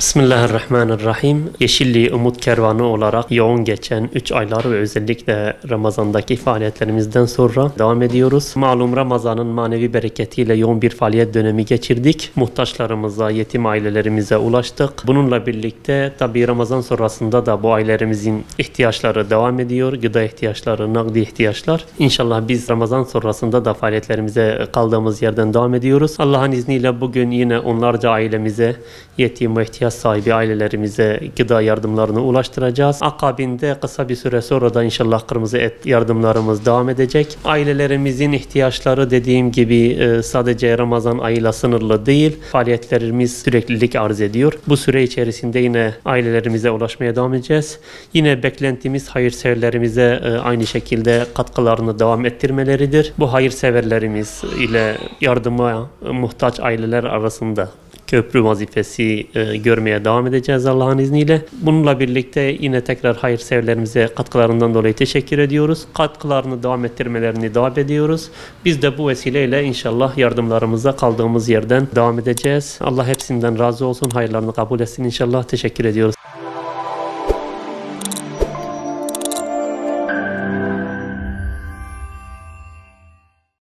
Bismillahirrahmanirrahim. Yeşilliği Umut Kervanı olarak yoğun geçen 3 aylar ve özellikle Ramazan'daki faaliyetlerimizden sonra devam ediyoruz. Malum Ramazan'ın manevi bereketiyle yoğun bir faaliyet dönemi geçirdik. Muhtaçlarımıza, yetim ailelerimize ulaştık. Bununla birlikte tabii Ramazan sonrasında da bu ailelerimizin ihtiyaçları devam ediyor. Gıda ihtiyaçları, nakdi ihtiyaçlar. İnşallah biz Ramazan sonrasında da faaliyetlerimize kaldığımız yerden devam ediyoruz. Allah'ın izniyle bugün yine onlarca ailemize, yetim ve ihtiyaç sahibi ailelerimize gıda yardımlarını ulaştıracağız. Akabinde kısa bir süre sonra da inşallah kırmızı et yardımlarımız devam edecek. Ailelerimizin ihtiyaçları dediğim gibi sadece Ramazan ayıyla sınırlı değil. Faaliyetlerimiz süreklilik arz ediyor. Bu süre içerisinde yine ailelerimize ulaşmaya devam edeceğiz. Yine beklentimiz hayırseverlerimize aynı şekilde katkılarını devam ettirmeleridir. Bu hayırseverlerimiz ile yardıma muhtaç aileler arasında köprü vazifesi görmeye devam edeceğiz Allah'ın izniyle. Bununla birlikte yine tekrar hayırseverlerimize katkılarından dolayı teşekkür ediyoruz. Katkılarını devam ettirmelerini davet ediyoruz. Biz de bu vesileyle inşallah yardımlarımıza kaldığımız yerden devam edeceğiz. Allah hepsinden razı olsun. Hayırlarını kabul etsin inşallah. Teşekkür ediyoruz.